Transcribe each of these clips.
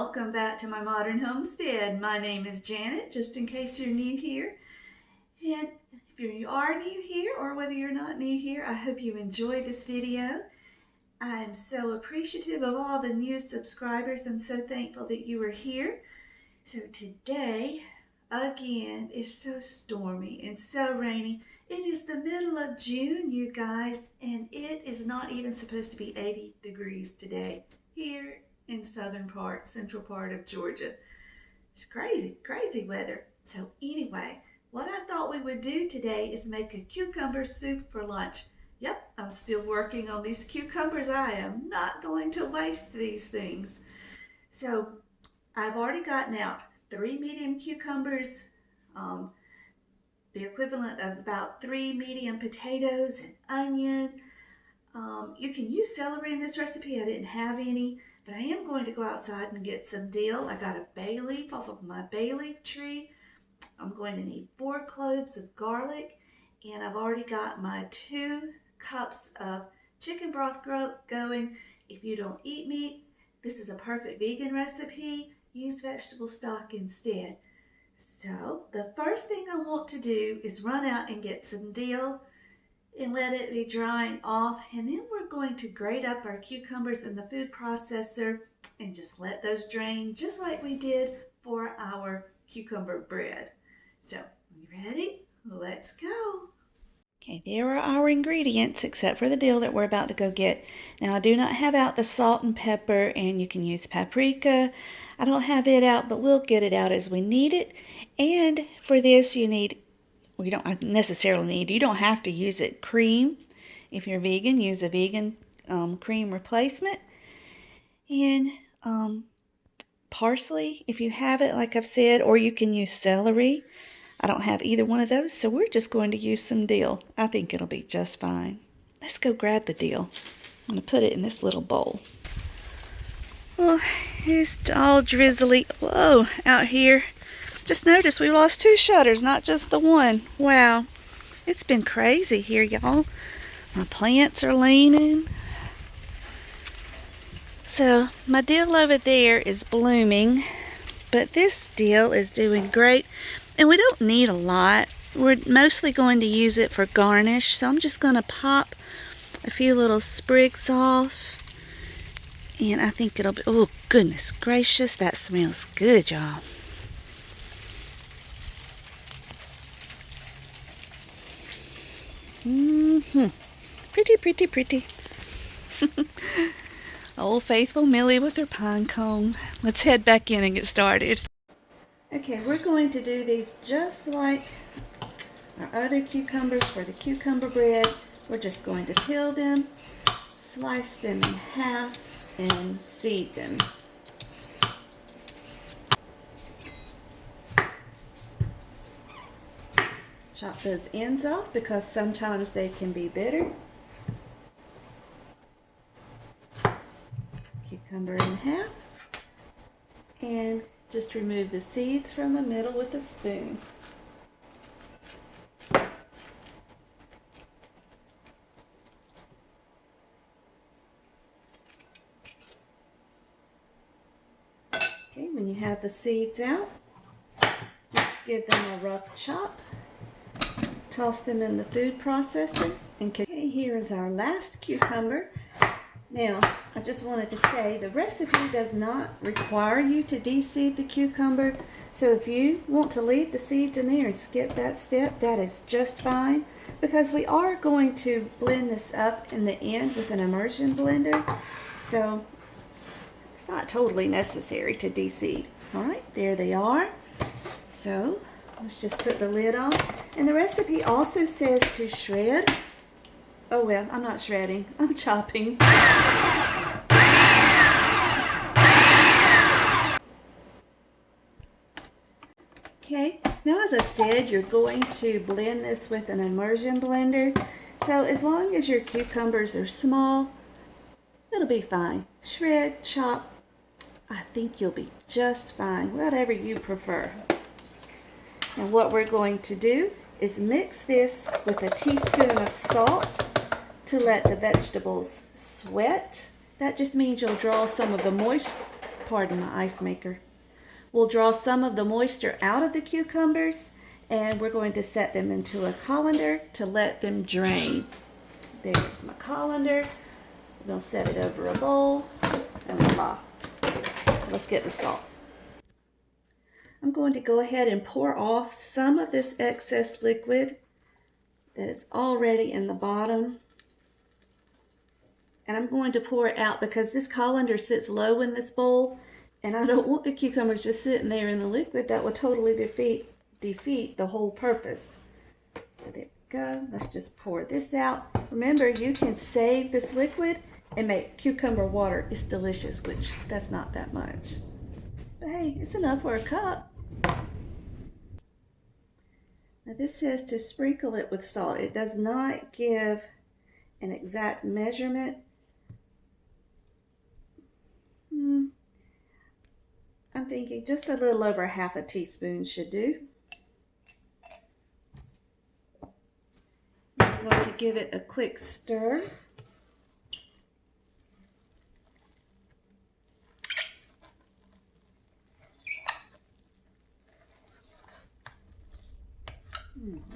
welcome back to my modern homestead. My name is Janet, just in case you're new here. And if you are new here or whether you're not new here, I hope you enjoy this video. I'm so appreciative of all the new subscribers. I'm so thankful that you are here. So today, again, is so stormy and so rainy. It is the middle of June, you guys, and it is not even supposed to be 80 degrees today here in central part of Georgia. It's crazy, crazy weather. So anyway, what I thought we would do today is make a cucumber soup for lunch. Yep, I'm still working on these cucumbers. I am not going to waste these things. So I've already gotten out 3 medium cucumbers, the equivalent of about 3 medium potatoes, and onion. You can use celery in this recipe. I didn't have any, but I am going to go outside and get some dill. I got a bay leaf off of my bay leaf tree. I'm going to need 4 cloves of garlic, and I've already got my 2 cups of chicken broth going. If you don't eat meat, this is a perfect vegan recipe. Use vegetable stock instead. So the first thing I want to do is run out and get some dill and let it be drying off, and then we're going to grate up our cucumbers in the food processor and just let those drain just like we did for our cucumber bread. So, you ready? Let's go. Okay, there are our ingredients except for the dill that we're about to go get. Now I do not have out the salt and pepper, and you can use paprika. I don't have it out, but we'll get it out as we need it. And for this you don't necessarily need, you don't have to use it, cream. If you're vegan, use a vegan cream replacement. And parsley, if you have it, like I've said, or you can use celery. I don't have either one of those, so we're just going to use some dill. I think it'll be just fine. Let's go grab the dill. I'm going to put it in this little bowl. Oh, it's all drizzly. Whoa, out here. Just noticed we lost 2 shutters, not just the one. Wow, it's been crazy here, y'all. My plants are leaning. So my dill over there is blooming, but this dill is doing great. And we don't need a lot. We're mostly going to use it for garnish, so I'm just going to pop a few little sprigs off. And I think it'll be, oh goodness gracious, that smells good, y'all. Pretty, pretty, pretty. Old faithful Millie with her pine cone. Let's head back in and get started. Okay, we're going to do these just like our other cucumbers for the cucumber bread. We're just going to peel them, slice them in half, and seed them. Chop those ends off because sometimes they can be bitter. Cucumber in half, and just remove the seeds from the middle with a spoon. Okay, when you have the seeds out, just give them a rough chop. Toss them in the food processor. Okay, here is our last cucumber. Now, I just wanted to say the recipe does not require you to de-seed the cucumber. So if you want to leave the seeds in there and skip that step, that is just fine. Because we are going to blend this up in the end with an immersion blender. So it's not totally necessary to de-seed. Alright, there they are. So let's just put the lid on. And the recipe also says to shred. Oh well, I'm not shredding, I'm chopping. Okay, now as I said, you're going to blend this with an immersion blender. So as long as your cucumbers are small, it'll be fine. Shred, chop, I think you'll be just fine, whatever you prefer. And what we're going to do is mix this with a teaspoon of salt to let the vegetables sweat. That just means you'll draw some of the moist pardon my ice maker. We'll draw some of the moisture out of the cucumbers, and we're going to set them into a colander to let them drain. There's my colander. We're going to set it over a bowl, and voila. So let's get the salt. I'm going to go ahead and pour off some of this excess liquid that is already in the bottom. And I'm going to pour it out because this colander sits low in this bowl, and I don't want the cucumbers just sitting there in the liquid. That would totally defeat the whole purpose. So there we go. Let's just pour this out. Remember, you can save this liquid and make cucumber water. It's delicious, which that's not that much. But hey, it's enough for a cup. Now this says to sprinkle it with salt. It does not give an exact measurement. I'm thinking just a little over half a teaspoon should do. I'm going to give it a quick stir.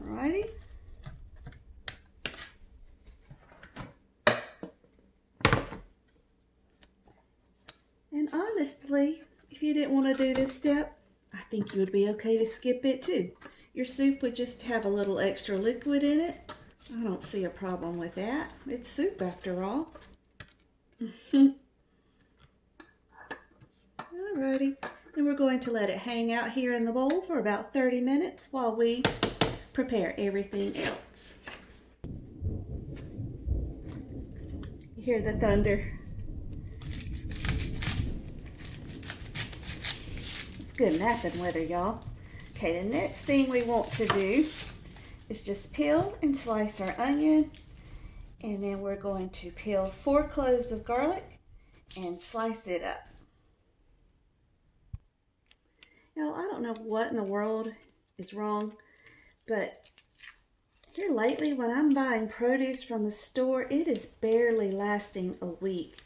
Alrighty. And honestly, if you didn't want to do this step, I think you would be okay to skip it too. Your soup would just have a little extra liquid in it. I don't see a problem with that. It's soup after all. Alrighty. Then we're going to let it hang out here in the bowl for about 30 minutes while we prepare everything else. You hear the thunder? It's good napping weather, y'all. Okay, the next thing we want to do is just peel and slice our onion, and then we're going to peel 4 cloves of garlic and slice it up. Y'all, I don't know what in the world is wrong, but here lately when I'm buying produce from the store, it is barely lasting a week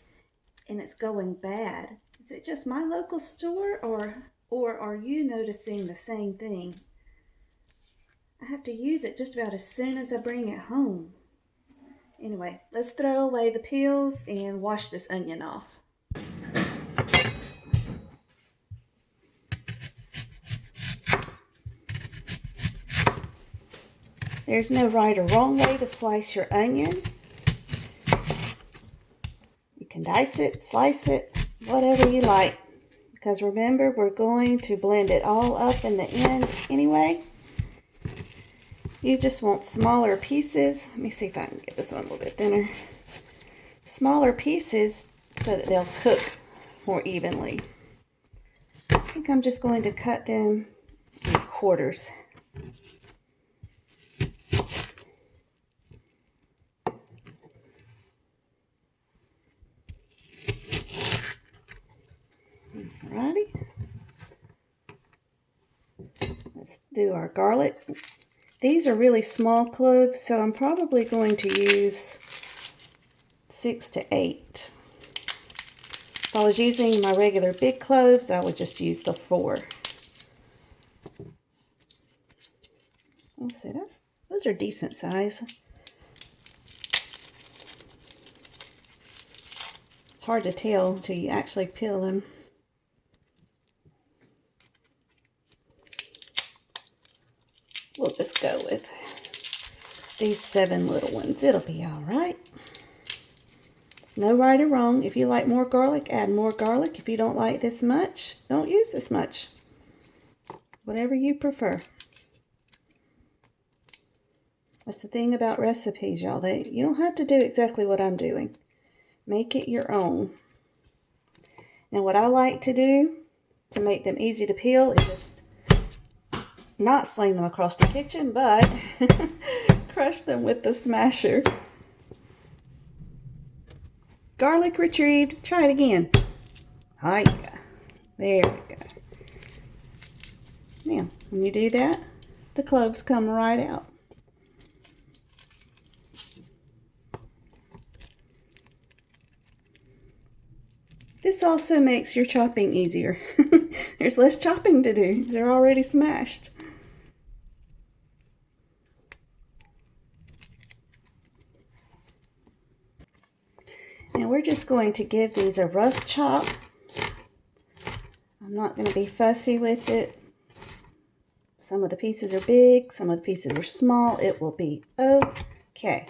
and it's going bad. Is it just my local store, or are you noticing the same thing? I have to use it just about as soon as I bring it home. Anyway, let's throw away the peels and wash this onion off. There's no right or wrong way to slice your onion. You can dice it, slice it, whatever you like. Because remember, we're going to blend it all up in the end anyway. You just want smaller pieces. Let me see if I can get this one a little bit thinner. Smaller pieces so that they'll cook more evenly. I think I'm just going to cut them in quarters. Alrighty. Let's do our garlic. These are really small cloves, so I'm probably going to use 6 to 8. If I was using my regular big cloves, I would just use the 4. Let's see, those are decent size. It's hard to tell until you actually peel them. We'll just go with these 7 little ones. It'll be all right. No right or wrong. If you like more garlic, add more garlic. If you don't like this much, don't use this much. Whatever you prefer. That's the thing about recipes, y'all. You don't have to do exactly what I'm doing. Make it your own. Now, what I like to do to make them easy to peel is just not sling them across the kitchen, but crush them with the smasher. Garlic retrieved. Try it again. Hi. There we go. Now, when you do that, the cloves come right out. This also makes your chopping easier. There's less chopping to do. They're already smashed. Now we're just going to give these a rough chop. I'm not going to be fussy with it. Some of the pieces are big, some of the pieces are small. It will be okay.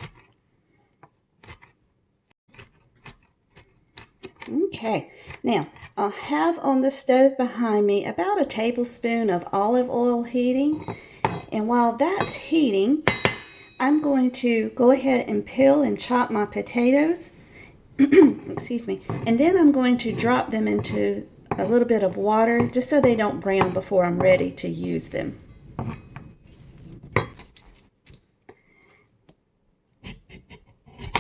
Okay, now I have on the stove behind me about a tablespoon of olive oil heating. And while that's heating, I'm going to go ahead and peel and chop my potatoes. Excuse me. And then I'm going to drop them into a little bit of water just so they don't brown before I'm ready to use them.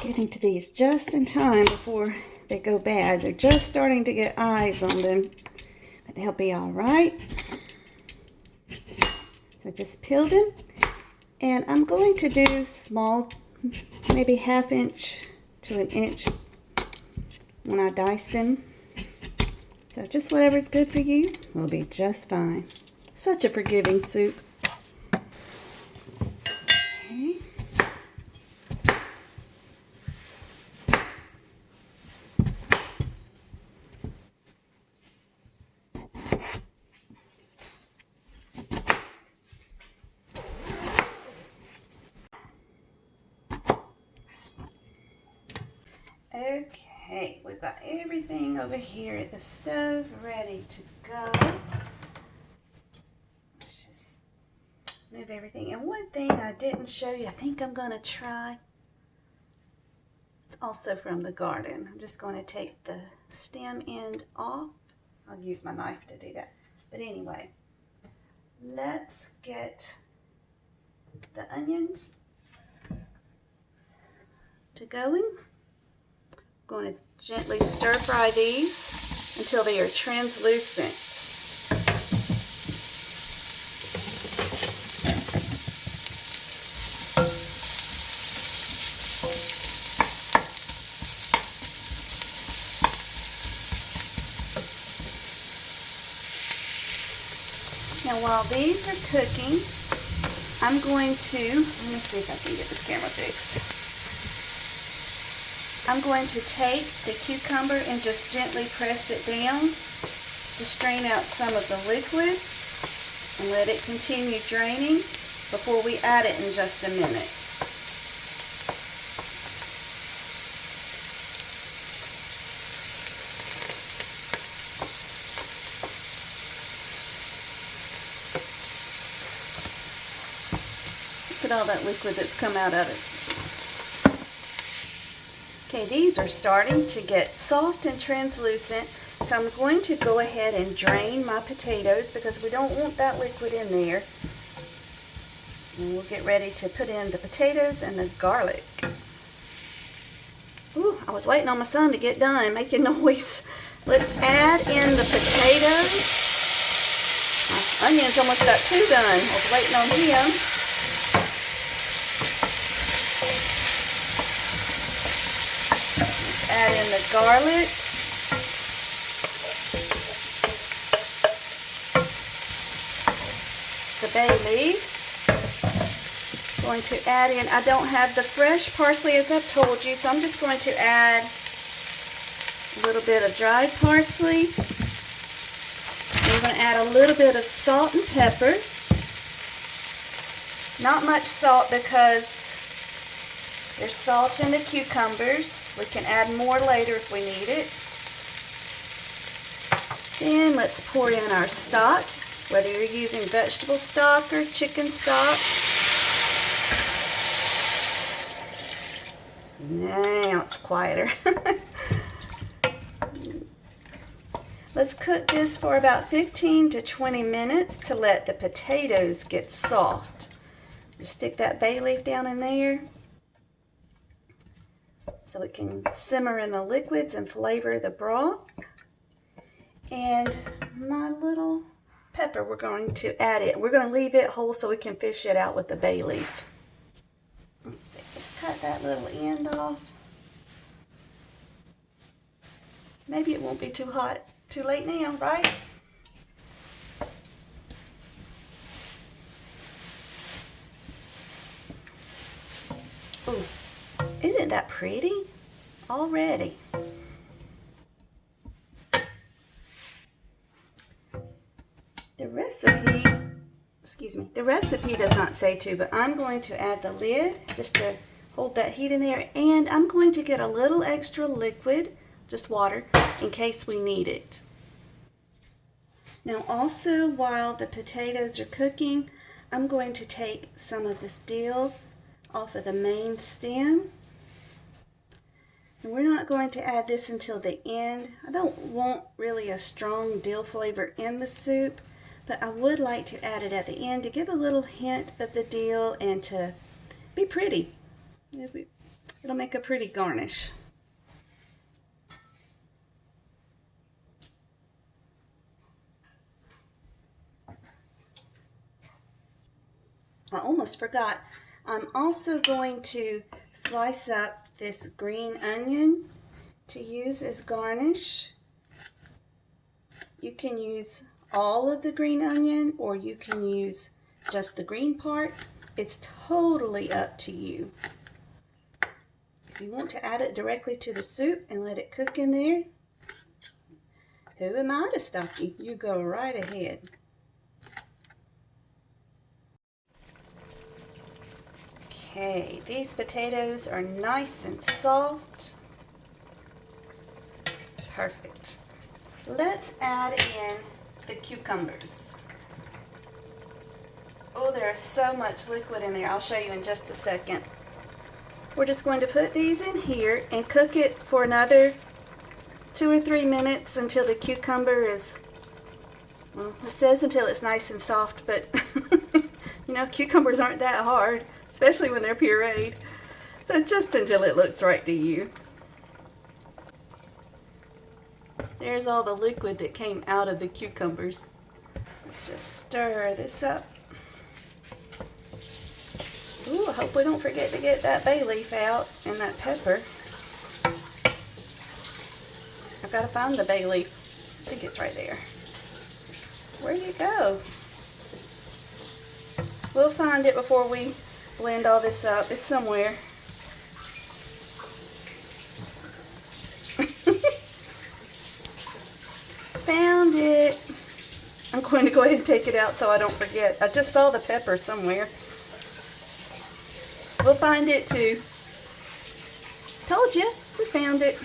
Getting to these just in time before they go bad. They're just starting to get eyes on them, but they'll be all right. So just peel them, and I'm going to do small, maybe 1/2 inch to 1 inch when I dice them. So just whatever's good for you will be just fine. Such a forgiving soup. Okay, we've got everything over here at the stove ready to go. Let's just move everything. And one thing I didn't show you, I think I'm going to try. It's also from the garden. I'm just going to take the stem end off. I'll use my knife to do that. But anyway, let's get the onions to going. I'm going to gently stir fry these until they are translucent. Now while these are cooking, I'm going to, let me see if I can get this camera fixed. I'm going to take the cucumber and just gently press it down to strain out some of the liquid and let it continue draining before we add it in just a minute. Look at all that liquid that's come out of it. Okay, these are starting to get soft and translucent, so I'm going to go ahead and drain my potatoes because we don't want that liquid in there. And we'll get ready to put in the potatoes and the garlic. Ooh, I was waiting on my son to get done making noise. Let's add in the potatoes. My onions almost got too done. I was waiting on him. Add in the garlic, the bay leaf. Going to add in, I don't have the fresh parsley as I've told you, so I'm just going to add a little bit of dried parsley. I'm going to add a little bit of salt and pepper. Not much salt because there's salt in the cucumbers. We can add more later if we need it. Then let's pour in our stock, whether you're using vegetable stock or chicken stock. Now it's quieter. Let's cook this for about 15 to 20 minutes to let the potatoes get soft. Just stick that bay leaf down in there so it can simmer in the liquids and flavor the broth. And my little pepper, we're going to add it. We're going to leave it whole so we can fish it out with the bay leaf. Let's see, let's cut that little end off. Maybe it won't be too hot. Too late now, right? Ooh, isn't that pretty already? The recipe does not say to, but I'm going to add the lid just to hold that heat in there, and I'm going to get a little extra liquid, just water, in case we need it. Now also, while the potatoes are cooking, I'm going to take some of this dill off of the main stem. And we're not going to add this until the end. I don't want really a strong dill flavor in the soup, but I would like to add it at the end to give a little hint of the dill and to be pretty. It'll make a pretty garnish. I almost forgot. I'm also going to slice up this green onion to use as garnish. You can use all of the green onion, or you can use just the green part. It's totally up to you. If you want to add it directly to the soup and let it cook in there, who am I to stop you? You go right ahead. Okay, these potatoes are nice and soft. Perfect. Let's add in the cucumbers. Oh, there's so much liquid in there. I'll show you in just a second. We're just going to put these in here and cook it for another 2 or 3 minutes until the cucumber is, well, it says until it's nice and soft, but you know, cucumbers aren't that hard, especially when they're pureed. So just until it looks right to you. There's all the liquid that came out of the cucumbers. Let's just stir this up. Ooh, I hope we don't forget to get that bay leaf out and that pepper. I've got to find the bay leaf. I think it's right there. Where'd it go? We'll find it before we blend all this up. It's somewhere. Found it. I'm going to go ahead and take it out so I don't forget. I just saw the pepper somewhere. We'll find it too. Told you, we found it.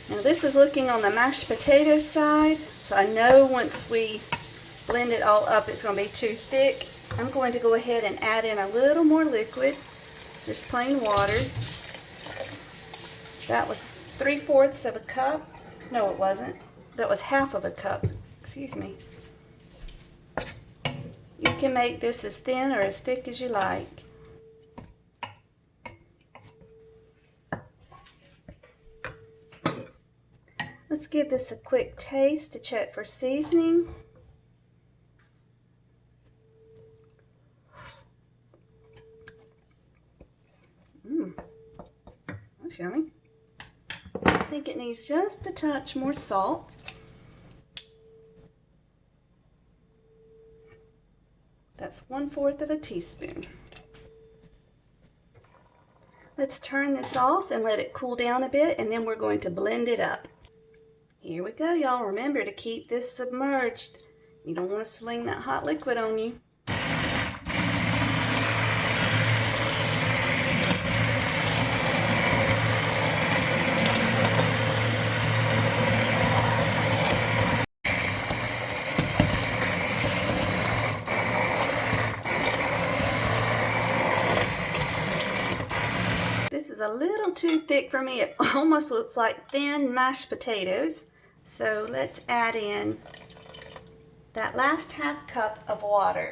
Now this is looking on the mashed potato side, so I know once we blend it all up it's going to be too thick. I'm going to go ahead and add in a little more liquid. Just plain water. That was 3/4 of a cup. No, it wasn't. That was half of a cup. Excuse me. You can make this as thin or as thick as you like. Let's give this a quick taste to check for seasoning. That's yummy. I think it needs just a touch more salt. That's 1/4 of a teaspoon. Let's turn this off and let it cool down a bit, and then we're going to blend it up. Here we go, y'all. Remember to keep this submerged. You don't want to sling that hot liquid on you. A little too thick for me. It almost looks like thin mashed potatoes. So let's add in that last half cup of water.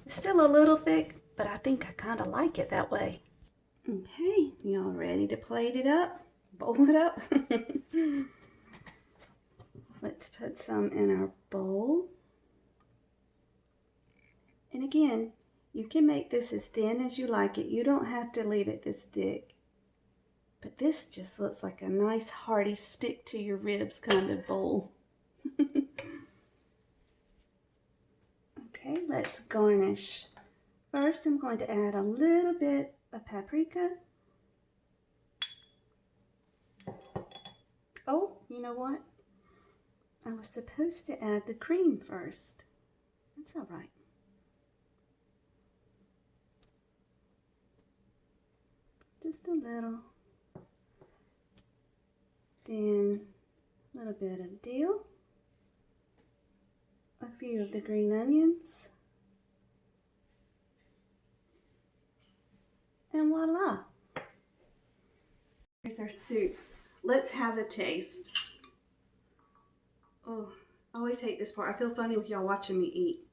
It's still a little thick, but I think think I kind of like it that way. Okay, y'all ready to plate it up? Bowl it up? Let's put some in our bowl. And again, you can make this as thin as you like it. You don't have to leave it this thick. But this just looks like a nice hearty stick to your ribs kind of bowl. Okay, let's garnish. First, I'm going to add a little bit of paprika. Oh, you know what? I was supposed to add the cream first. That's all right. Just a little. Then a little bit of dill. A few of the green onions. And voila. Here's our soup. Let's have a taste. Oh, I always hate this part. I feel funny with y'all watching me eat.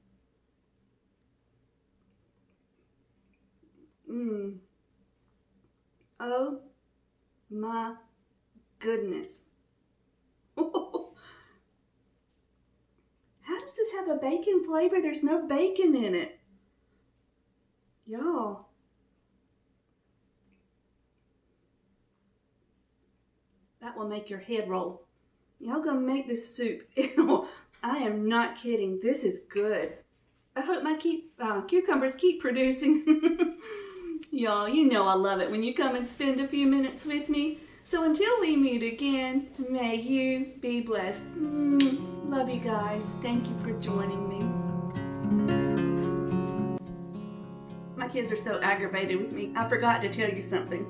Oh my goodness. How does this have a bacon flavor? There's no bacon in it. Y'all. That will make your head roll. Y'all gonna make this soup. I am not kidding. This is good. I hope my cucumbers keep producing. Y'all, you know I love it when you come and spend a few minutes with me. So until we meet again, may you be blessed. Love you guys. Thank you for joining me. My kids are so aggravated with me. I forgot to tell you something.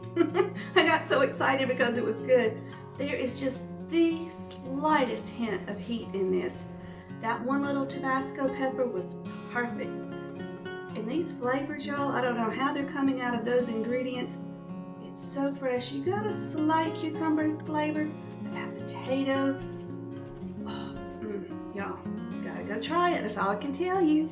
I got so excited because it was good. There is just the slightest hint of heat in this. That one little Tabasco pepper was perfect. And these flavors, y'all, I don't know how they're coming out of those ingredients. It's so fresh. You got a slight cucumber flavor, but that potato, oh, y'all, gotta go try it. That's all I can tell you.